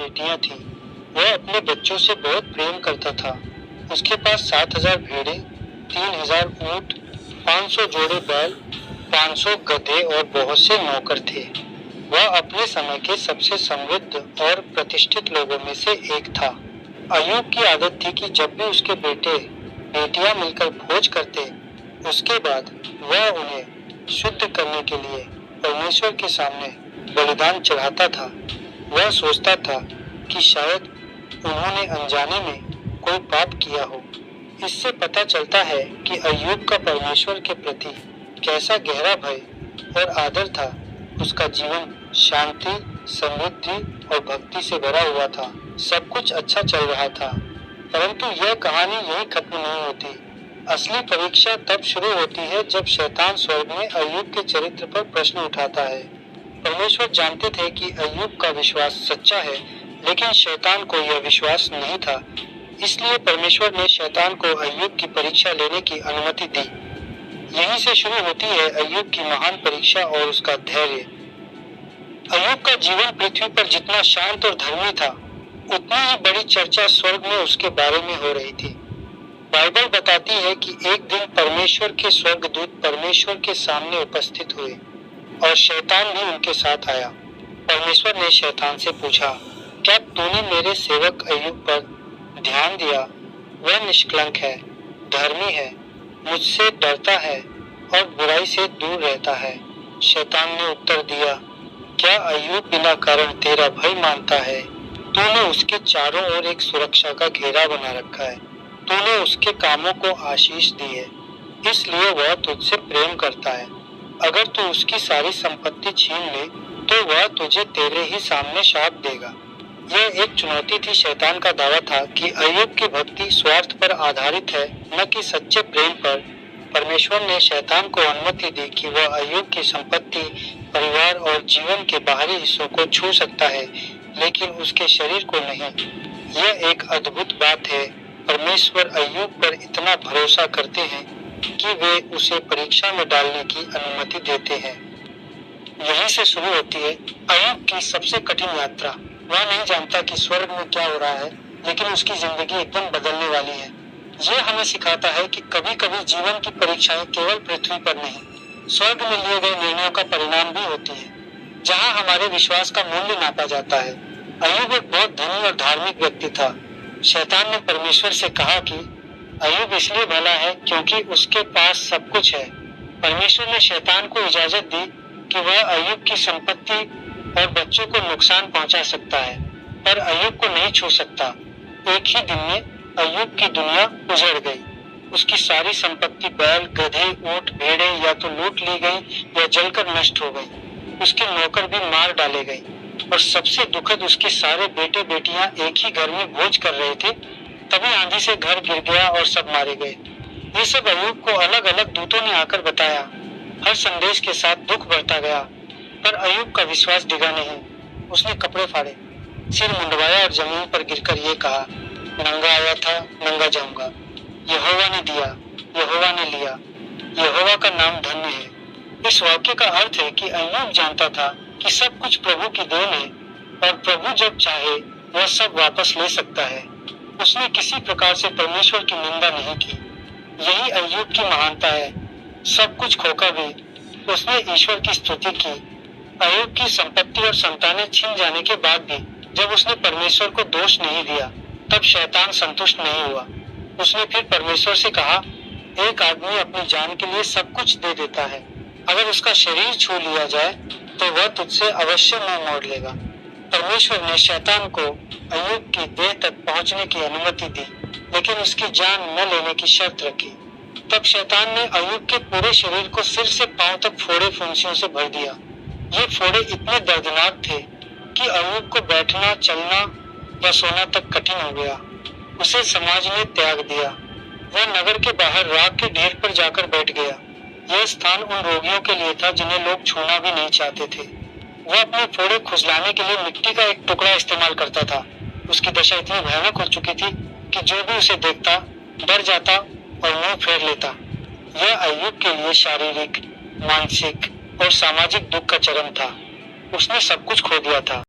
बेटियां थीं। वह अपने बच्चों से बहुत प्रेम करता था। उसके पास 7,000 भेड़ें, 3,000 ऊंट, 500 जोड़े बैल, 500 गधे और बहुत से नौकर थे। वह अपने समय के सबसे समृद्ध और प्रतिष्ठित लोगों में से एक था। अय्यूब की आदत थी कि जब भी उसके बेटे बेटियां मिलकर भोज करते, उसके बाद वह उन्हें शुद्ध करने के लिए परमेश्वर के सामने बलिदान चढ़ाता था। वह सोचता था कि शायद उन्होंने अनजाने में कोई पाप किया हो। इससे पता चलता है कि अय्यूब का परमेश्वर के प्रति कैसा गहरा भय और आदर था। उसका जीवन शांति, समृद्धि और भक्ति से भरा हुआ था। सब कुछ अच्छा चल रहा था, परंतु यह कहानी यहीं खत्म नहीं होती। असली परीक्षा तब शुरू होती है जब शैतान स्वर्ग में अय्यूब के चरित्र पर प्रश्न उठाता है। परमेश्वर जानते थे कि अय्यूब का विश्वास सच्चा है, लेकिन शैतान को यह विश्वास नहीं था। इसलिए परमेश्वर ने शैतान को अय्यूब की परीक्षा लेने की अनुमति दी। यहीं से शुरू होती है अय्यूब की महान परीक्षा और उसका धैर्य। अय्यूब का जीवन पृथ्वी पर जितना शांत और धर्मी था, उतनी ही बड़ी चर्चा स्वर्ग में उसके बारे में हो रही थी। बाइबल बताती है कि एक दिन परमेश्वर के स्वर्गदूत परमेश्वर के सामने उपस्थित हुए और शैतान भी उनके साथ आया। परमेश्वर ने शैतान से पूछा, क्या तूने मेरे सेवक अय्यूब पर ध्यान दिया? वह निष्कलंक है, धर्मी है, मुझसे डरता है और बुराई से दूर रहता है। शैतान ने उत्तर दिया, क्या अय्यूब बिना कारण तेरा भय मानता है? तूने उसके चारों ओर एक सुरक्षा का घेरा बना रखा है। तूने उसके कामों को आशीष दी है, इसलिए वह तुझसे प्रेम करता है। अगर तू उसकी सारी संपत्ति छीन ले, तो वह तुझे तेरे ही सामने शाप देगा। यह एक चुनौती थी। शैतान का दावा था कि अय्यूब की भक्ति स्वार्थ पर आधारित है, न कि सच्चे प्रेम पर। परमेश्वर ने शैतान को अनुमति दी कि वह अय्यूब की संपत्ति, परिवार और जीवन के बाहरी हिस्सों को छू सकता है, लेकिन उसके शरीर को नहीं। यह एक अद्भुत बात है। परमेश्वर अय्यूब पर इतना भरोसा करते हैं कि वे उसे परीक्षा में डालने की अनुमति देते हैं। यहीं से शुरू होती है अय्यूब की सबसे कठिन यात्रा। वह नहीं जानता कि स्वर्ग में क्या हो रहा है, लेकिन उसकी जिंदगी एकदम बदलने वाली है। यह हमें सिखाता है कि कभी-कभी जीवन की परीक्षाएं केवल पृथ्वी पर नहीं, स्वर्ग में लिए गए निर्णयों का परिणाम भी होती है, जहां हमारे विश्वास का मूल्य नापा जाता है। अय्यूब एक बहुत धनी और धार्मिक व्यक्ति था। शैतान ने परमेश्वर से कहा कि अय्यूब इसलिए भला है क्योंकि उसके पास सब कुछ है। परमेश्वर ने शैतान को इजाजत दी कि वह अय्यूब की संपत्ति और बच्चों को नुकसान पहुंचा सकता है, पर अय्यूब को नहीं छू सकता। एक ही दिन में अय्यूब की दुनिया उजड़ गई। उसकी सारी संपत्ति, बैल, गधे, ऊंट, भेड़ें या तो लूट ली गई या जलकर नष्ट हो गई। उसके नौकर भी मार डाले गए और सबसे दुखद, उसके सारे बेटे बेटियां एक ही घर में भोज कर रहे थे। तभी आंधी से घर गिर गया और सब मारे गए। ये सब अय्यूब को अलग अलग दूतों ने आकर बताया। हर संदेश के साथ दुख बढ़ता गया, पर अय्यूब का विश्वास डिगा नहीं। उसने कपड़े फाड़े, सिर मुंडवाया और जमीन पर गिरकर ये कहा, नंगा आया था, नंगा जाऊंगा। यहोवा ने दिया, यहोवा ने लिया, यहोवा का नाम धन्य है। इस वाक्य का अर्थ है कि अय्यूब जानता था कि सब कुछ प्रभु की देन है और प्रभु जब चाहे वह सब वापस ले सकता है। उसने किसी प्रकार से परमेश्वर की निंदा नहीं की। यही अय्यूब की महानता है। सब कुछ खोकर भी उसने ईश्वर की स्तुति की। अय्यूब की संपत्ति और संतानें छिन जाने के बाद भी जब उसने परमेश्वर को दोष नहीं दिया, तब शैतान संतुष्ट नहीं हुआ। उसने फिर परमेश्वर से कहा, एक आदमी अपनी जान के लिए सब कुछ दे देता है। अगर उसका शरीर छू लिया जाए तो वह तुझसे अवश्य मुंह मोड़ लेगा। परमेश्वर ने शैतान को अय्यूब की देह तक पहुंचने की अनुमति दी, लेकिन उसकी जान न लेने की शर्त रखी। तब शैतान ने अय्यूब के पूरे शरीर को सिर से पांव तक फोड़े फुंसियों से भर दिया। ये फोड़े इतने दर्दनाक थे कि अय्यूब को बैठना, चलना या सोना तक कठिन हो गया। उसे समाज ने त्याग दिया। वह नगर के बाहर राख के ढेर पर जाकर बैठ गया। यह स्थान उन रोगियों के लिए था जिन्हें लोग छूना भी नहीं चाहते थे। वह अपने फोड़े खुजलाने के लिए मिट्टी का एक टुकड़ा इस्तेमाल करता था। उसकी दशा इतनी भयानक हो चुकी थी कि जो भी उसे देखता डर जाता और मुंह फेर लेता। यह अय्यूब के लिए शारीरिक, मानसिक और सामाजिक दुख का चरम था। उसने सब कुछ खो दिया था।